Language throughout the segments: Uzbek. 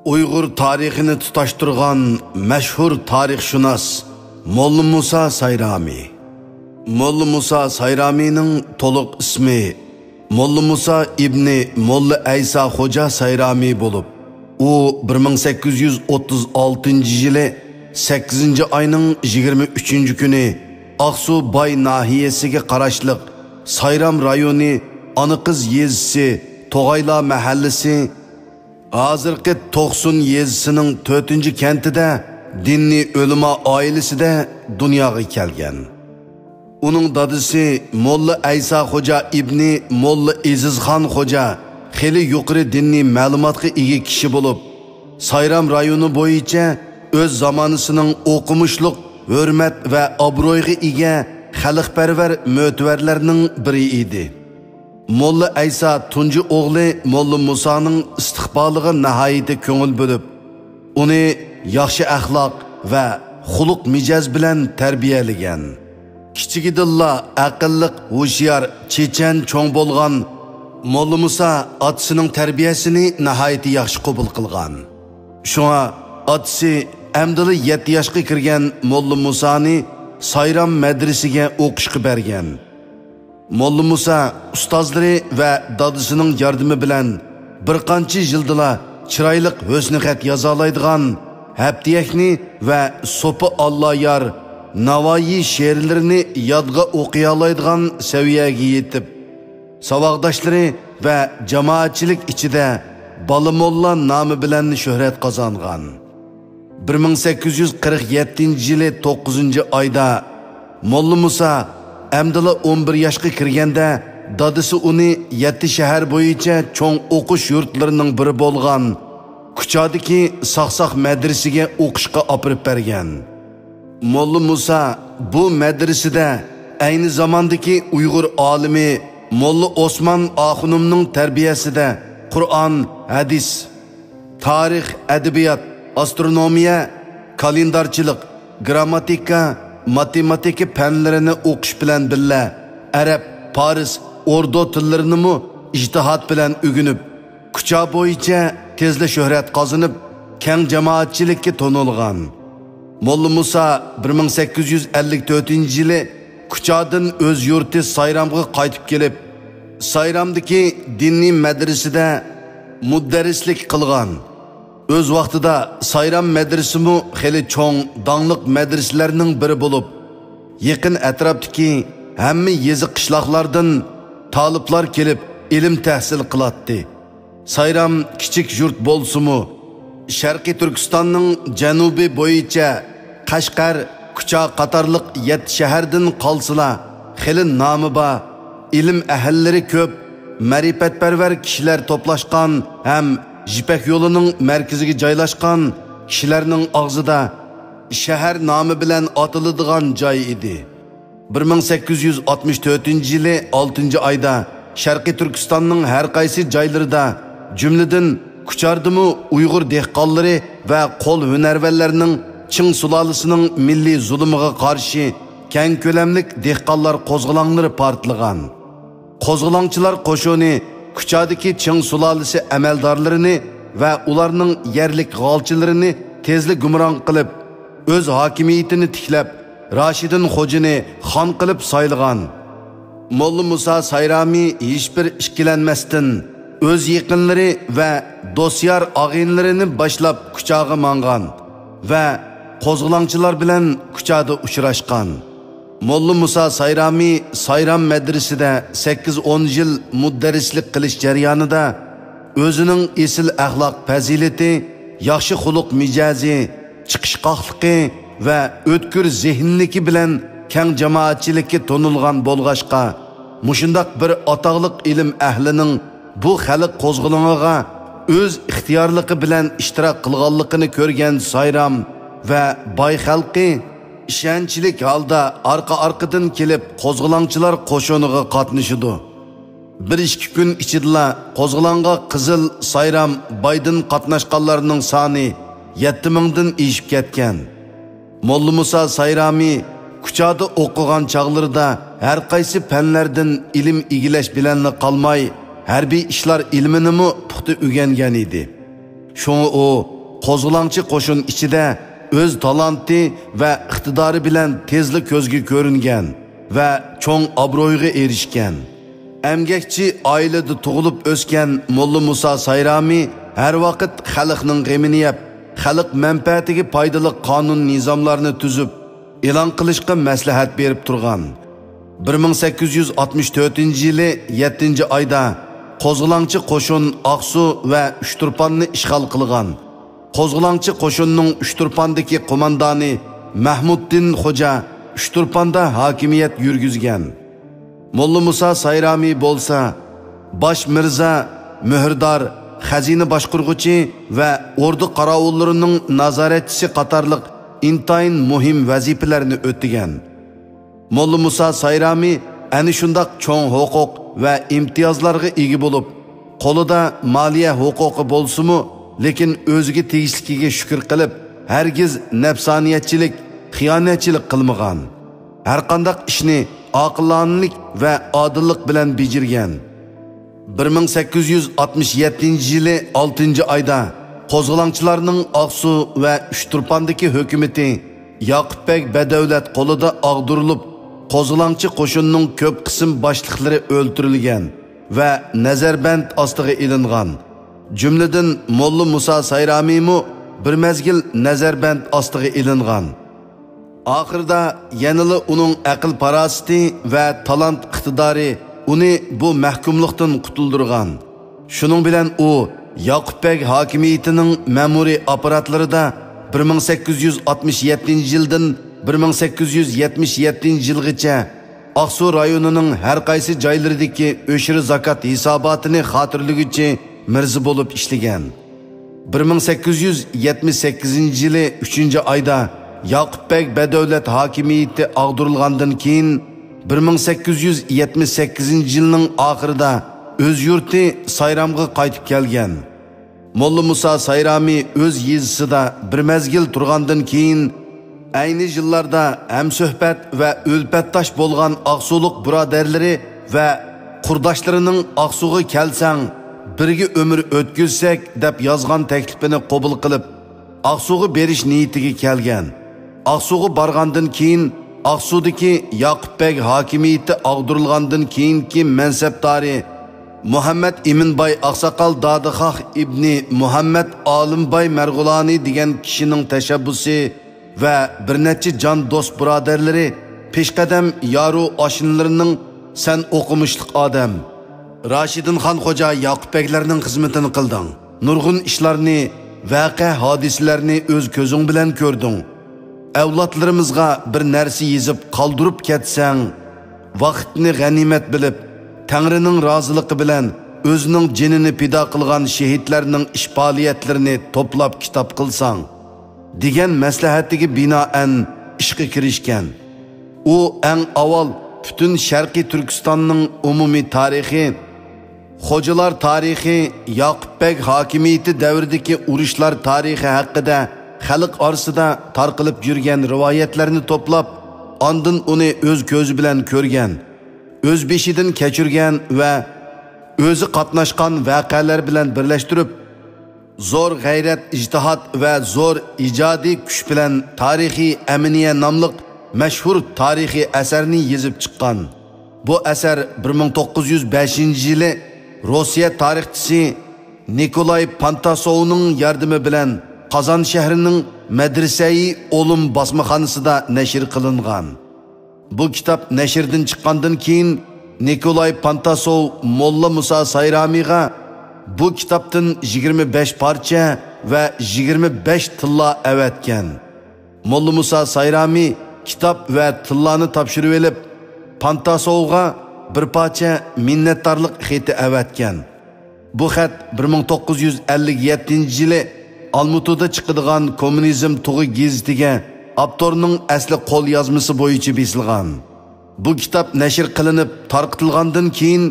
Uyghur tarixini tutaştırgan meşhur tarixshunos Molla Musa Sayrami. Molla Musa Sayrami'nin toluq ismi Molla Musa ibni Molla Aysa Hoca Sayrami bulup, u 1836 yılı 8. ayının 23. günü Aksu Bay nahiyesiga qarashliq Sayram rayoni Anıqız yezisi Toğayla mahallesi Hazırki Toqsun yezisining 4. kentida dinni ölüma ailesida dunyoga kelgan. Uning dadisi Molla Aysa Hoca ibni Molla Izizxon Hoca xeli yuqori dinni ma'lumotga ega kishi bo'lib, Sayram rayoni bo'yicha o'z zamonasining o'qimishliq, hurmat va obro'yiga ega xalqparvar mo'tvarlarning biri edi. Molla Aysa tunji o'g'li Molla Musaning istiqboliga nihoyat ko'ngil bo'lib, uni yaxshi axloq va xuluq mijoz bilan tarbiyalagan. Kichigidilla aqlliq, hushyor, chechan cho'ng bo'lgan Molla Musa otasining tarbiyasini nihoyat yaxshi qabul qilgan. Shunga otasi amdili 7 yoshga kirgan Molla Musani Sayram madrasiga o'qishga bergan. Molla Musa ustozlari va dadisining yordami bilan bir qancha yildila chiroyli husni xat yoza oladigan Haptiyakni va So'pi Alloh yor Navoiy she'rlarini yodga o'qiy oladigan saviyaga yetib, savoqdoshlari va jamoatchilik ichida Bola Molla nomi bilan shuhrat qozongan. 1847 yili 9. oyda Molla Musa amdila 11 yoshga kirganda dadisi uni 7 shahar bo'yicha cho'ng o'qish yurtlarining biri bo'lgan Kuchodagi Saqsoq madrasiga o'qishga olib bergan. Molla Musa bu madrasada ayni zamondagi Uyg'ur olimi Molla Osman Axunumning tarbiyasida Qur'on, hadis, tarix, adabiyot, astronomiya, kalendarchilik, grammatika, matematika fanlarini o'qish bilan birga arab, faris, ordu tillarini mu ijtihod bilan o'rganib, kucha bo'yicha tezla shuhrat qozonib, keng jamoatchilikka to'nilgan. Molla Musa 1854 yili Kuchadan o'z yurti Sayramga qaytib kelib, Sayramdagi diniy madrasada mudarrislik qilgan. Öz vaqtida Sayram madrasimi xeli cho'ng dangliq madrasalarning biri bo'lib, yaqin atrofdagi hamma yezi qishloqlardan taliblar kelib ilm tahsil qilatdi. Sayram kichik yurt bo'lsa-mu, Sharqiy Turkistonning janubi bo'yicha Qashqar, Kucha qatorliq 7 shahardan qolsila, xeli nomi bor, ilm ahllari ko'p, ma'rifatparvar kishilar to'plashgan ham Jipak yo'lining markaziga joylashgan kishilarning og'zida shahar nomi bilan atiladigan joy edi. 1864 yili 6 oyda Sharqiy Turkistonning har qaysi joylarida, jumladan Kuchardimi Uyg'ur dehqonlari va qo'l hunarvallarining Ching sulolasining milliy zulmiga qarshi keng ko'lamlik dehqonlar qo'zg'olonlari portlagan. Qo'zg'olonchilar qo'shini Kuchadagi Ching sulolasi amaldorlarini va ularning yerlik g'olchilarini tezlik gumron qilib, o'z hokimiyatini tiklab, Rashidin Xo'jini xon qilib saylagan. Molla Musa Sayrami hech bir ikkilanmasdan o'z yaqinlari va do'styor og'inlarini boshlab Kuchaga mangan va qo'zg'olonchilar bilan Kuchada uchrashgan. Molla Musa Sayrami Sayram madrasida 8-10 yil mudarrislik qilish jarayonida o'zining esil axloq fazilati, yaxshi xuluq mijozi, chiqishqoqligi va o'tkir zehnligi bilan keng jamoatchilikka to'nilgan bo'lg'ashqa, mushundaq bir atoqliq ilm ahlining bu xalq qo'zg'oloniga o'z ixtiyorligi bilan ishtirok qilganligini ko'rgan Sayram va boy xalqi ishonchlik holda arqa-arqadan kelib qo'zg'olonchilar qo'shiniga qatnashdi. 1-2 kun ichida qo'zg'olonga Qizil Sayram Baydan qatnashganlarning soni 7000 dan oshib ketgan. Molla Musa Sayrami Kuchada o'qigan chog'larida har qaysi fanlardan ilm egilash bilan qolmay, harbiy ishlar ilmini mu puxta o'rgangan edi. Şoňa o qo'zg'olonchi qo'shin ichida o'z talanti va iqtidori bilan tezlik ko'zga ko'ringan va cho'ng obro'yga erishgan. Emgekçi ailede tug'ilib o'sgan Molla Musa Sayrami her vaqt xalqning g'amini yeb, xalq manfaatiga foydali qonun nizomlarini tuzib, e'lon qilishga maslahat berib turgan. 1864-yili 7-oyda qo'zg'olonchi qo'shin Aqsu va Uchturpanni ishg'ol qilgan. Qo'zg'olonchi qo'shinning Uchturpandagi qo'mondoni Mahmuddin Xo'ja Uchturpanda hokimiyat yurgizgan. Molla Musa Sayrami bo'lsa, bosh mirza, muhrdor, xazina boshqurg'uchi va ordu qorovullarining nazoratchisi qatorliq intayin muhim vazifalarni o'tagan. Molla Musa Sayrami ana shundoq cho'ng huquq va imtiyozlarga ega bo'lib, qo'lida moliya huquqi bo'lsa-mu, lekin o'ziga tegishligiga shukr qilib, hargiz nafsoniyatchilik, xiyonatchilik qilmagan. Har qanday ishni aqllanlik va odillik bilan bejirgan. 1867-yili 6-oyda qo'zg'olonchilarning Aqsu va Uchturpandagi hukumati Yoqubbek Badavlat qo'lida og'dirilib, qo'zg'olonchi qo'shinning ko'p qism boshliqlari o'ldirilgan va nazarband ostiga ilingan. Jumladan Molla Musa Sayrami mu bir mezgil nazarband ostiga ilingan. Oxirida yanılı uning aql parasiti va talant iqtidori uni bu mahkumlikdan qutuldirgan. Shuning bilan u Yoqubbek hokimiyatining ma'muriy apparatlarida 1867-yildan 1877-yilgacha Aqsu rayonining har qaysi joylaridagi o'shir zakot hisobotini xotirlaguchi mirza bo'lib ishlagan. 1878-yili 3-oyda Yoqubbek Badavlat hokimiyati ag'dirilgandan keyin 1878-yilning oxirida o'z yurti Sayramga qaytib kelgan. Molla Musa Sayrami o'z yezisida bir mezgil turgandan keyin ayni yillarda ham suhbat va o'lpatdosh bo'lgan Aqsuliq birodarlari va qurdoshlarining Aqsuga kelsang, birga umr o'tkazsak deb yozgan taklifini qabul qilib, Aqsuga berish niyatiga kelgan. Aqsuga borgandan keyin Aqsudagi Yoqubbek hokimiyati ag'dirilgandan keyingi mansabdori Muhammad Iminbay Aqsaqal Dadixoh ibni Muhammad Olimboy Marg'uloni degan kishining tashabbusi va bir necha jon do'st birodarlari peshqadam yoru oshinlarining sen o'qimishlik odam Rashidinxon Xo'ja Yoqubbeklarning xizmatini qilding. Nurg'un ishlarni, voqea hodisalarni o'z ko'zing bilan ko'rding. Avlodlarimizga bir narsa yezib qoldirib ketsang, vaqtni g'animat bilib, Tangrining roziligi bilan o'zining jinini pido qilgan shahidlarning ish faoliyatlarini to'plab kitob qilsang, degan maslahatiga binoan ishga kirishgan. U eng avval butun Sharqiy Turkistonning umumiy tarixi, Xo'jalar tarixi, Yoqubbek hokimiyati davridagi urushlar tarixi haqida xalq orasida tarqalib yurgan rivoyatlarni to'plab, ondan uni o'z ko'zi bilan ko'rgan, o'z beshidan kechirgan va o'zi qatnashgan voqealar bilan birlashtirib, zo'r g'ayrat, ijtihod va zo'r ijodiy kuch bilan Tarixiy Aminiya nomli mashhur tarixiy asarni yozib chiqqan. Bu asar 1905-yili Rossiya tarixchisi Nikolay Pantasovning yordami bilan Qozon shahrining Madrasai Olim basmaxonasida nashr qilingan. Bu kitob nashrdan chiqqandan keyin Nikolay Pantasov Molla Musa Sayramiga bu kitobdan 25 parcha va 25 tilla avatgan. Molla Musa Sayrami kitob va tillani topshirib olib, Pantasovga bir parcha minnatdorlik xati avatgan. Bu xat 1957-yili Almutuda chiqadigan Kommunizm tug'i gazetiga avtorning asli qo'l yozmasi bo'yicha besilgan. Bu kitob nashr qilinib tarqatilgandan keyin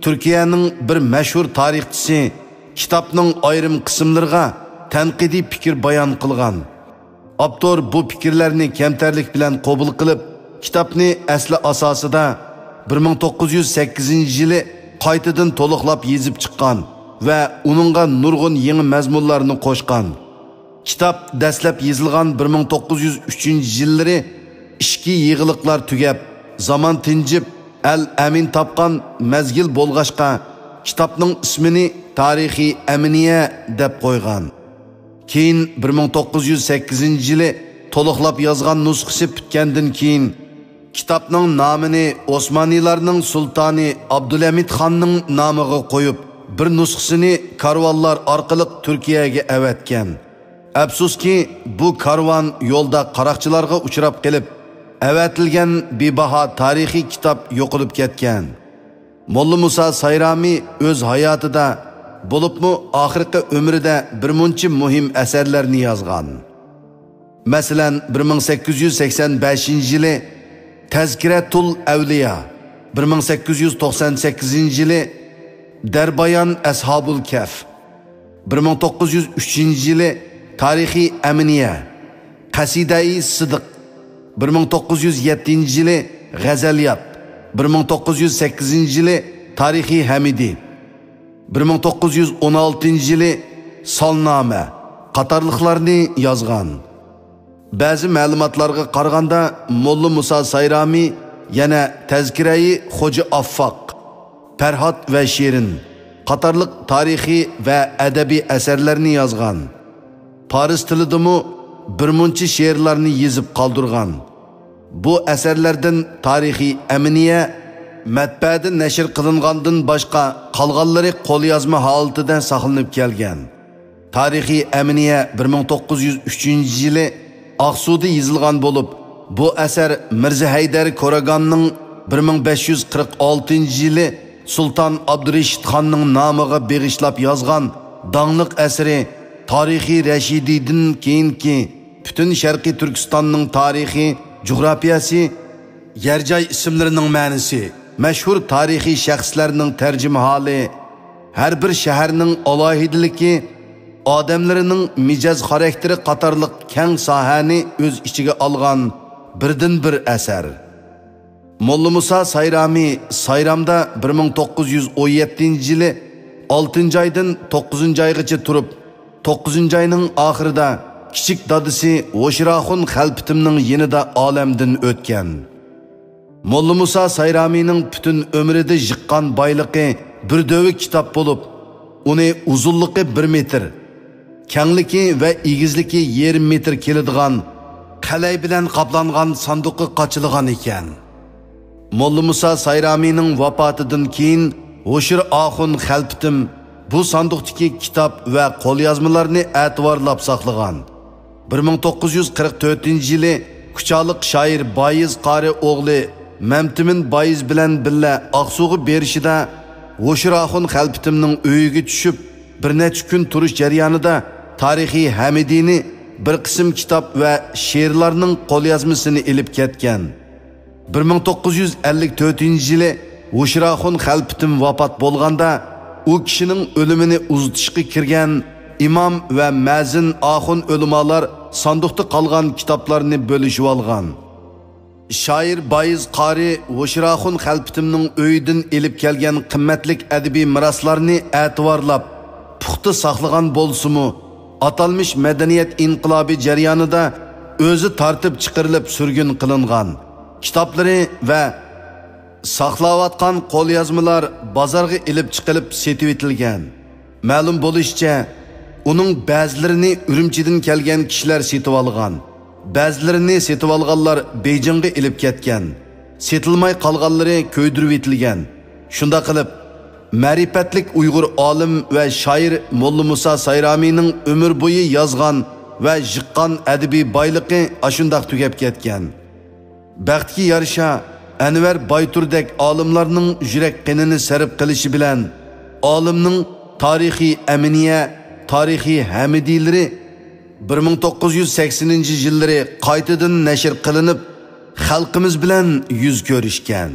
Turkiyaning bir mashhur tarixchisi kitobning ayrim qismlariga tanqidiy fikr bayon qilgan. Avtor bu fikrlarni kamtarlik bilan qabul qilib, kitobni asli asosida 1908-yili qaytadan to'liqlab yezib chiqqan ve uningga nurg'un yangi mazmunlarni qo'shgan. Kitap dastlab yozilgan 1903-yillari ishki yig'iliqlar tugab, zaman tinjib, al-amin topgan mezgil bo'lg'ashqa kitapning ismini Tarixiy Aminiya deb qo'ygan. Keyin 1908-yili to'liqlab yozgan nusxasi bitgandan keyin kitapning nomini Osmoniylarning sultoni Abdulhamid xonning nomiga qo'yib, bir nusxasini karvonlar orqali Turkiyaga avatgan. Afsuski, bu karvon yo'lda qaroqchilarga uchrab qilib, avatilgan bebaho tarixiy kitap yo'qolib ketgan. Molla Musa Sayrami o'z hayotida bo'libmi oxirgi umrida bir muncha muhim asarlarni yozgan. Masalan, 1885-yili Tazkiratul Avliya, 1898-yili Darbayan Ashabul Kaf, 1903-yili Tarixiy Aminiya, Qasidai Sidiq, 1907-yili G'azaliyat, 1908-yili Tarixiy Hamidi, 1916-yili Salnoma qatorliqlarni yozgan. Ba'zi ma'lumotlarga qaraganda Molla Musa Sayrami yana Tazkirai Xo'ja Affoq, Farhod va Shirin qatorliq tarixiy va adabiy asarlarni yozgan. Faris tilidami bir muncha she'rlarni yozib qoldirgan. Bu asarlardan Tarixiy Aminiya matbaada nashr qilingandan boshqa qolganlari qo'lyozma holatida saqlanib kelgan. Tarixiy Aminiya 1903-yili Aqsuda yozilgan bo'lib, bu asar Mirza Haydar Koraganning 1546-yili Sultan Abdurashid xonning nomiga beg'ishlab yozgan donglik asari Tarixiy Rashidiydan keyinki butun Sharqiy Turkistonning tarixi, coğrafiyasi, yer-joy ismlarining ma'nosi, mashhur tarixiy shaxslarning tarjima holi, har bir shaharning alohidaligi, odamlarining mijoz xarakteri qatorliq keng sohani o'z ichiga olgan birdan-bir asar. Molla Musa Sayrami Sayramda 1917-yili 6-oydan 9-oygacha turib, 9-oyning oxirida kichik dadisi O'shiraxun Xalpitimning yanida olamdan o'tgan. Molla Musa Sayramining butun umrida jiqqan boyligi bir dövi kitap bo'lib, uni uzunligi 1 metr, kengligi va egizligi 1,5 metr keladigan qalay bilan qoplangan sanduqqa qochilgan ekan. Molla Musa Sayramining vafotidan keyin O'shiraxun Xalpitim bu sanduqdagi kitap va qo'lyozmalarni e'tiborlab saqlagan. 1944-yili Kuchaliq shoir Boyiz qari o'g'li Mamtimin Boyiz bilan billa Aqsuga berishida O'shiraxun Xalpitimning uyiga tushib, bir necha kun turish jarayonida Tarixiy Hamidini bir qism kitob va she'rlarning qo'lyozmasini ilib ketgan. 1954-yili O'shiraxun Xalpitim vafot bo'lganda u kishining o'limini uzitishga kirgan imom va mazin axun o'limalar sanduqda qolgan kitoblarni bo'lishib olgan. Shoir Boyiz qari O'shiraxun Xalpitimning uyidan ilib kelgan qimmatli adabiy miroslarni e'tiborlab puxta saqlagan bo'lsa-mu, atalmış madaniyat inqilobi jarayonida o'zi tartib chiqarilib surgun qilingan kitoblari va saqlayotgan qo'lyozmalar bozorga ilib chiqilib setib etilgan. Ma'lum bo'lishicha, uning ba'zilarini Urumchidan kelgan kishilar setib olgan, ba'zilarini setib olganlar Beyjingga ilib ketgan, setilmay qolganlari ko'ydirib etilgan. Shunda qilib ma'rifatlik Uyg'ur olim va shoir Molla Musa Sayramining umr bo'yi yozgan va jiqqan adabiy boyligi ashundaq tugab ketgan. Baxtga yarasha Anvar Bayturdek olimlarning yurak qinini sarf qilishi bilan olimning Tarixiy Aminiya, Tarixiy Hamidilari 1980-yillari qaytadan nashr qilinib, xalqimiz bilan yuz ko'rishgan.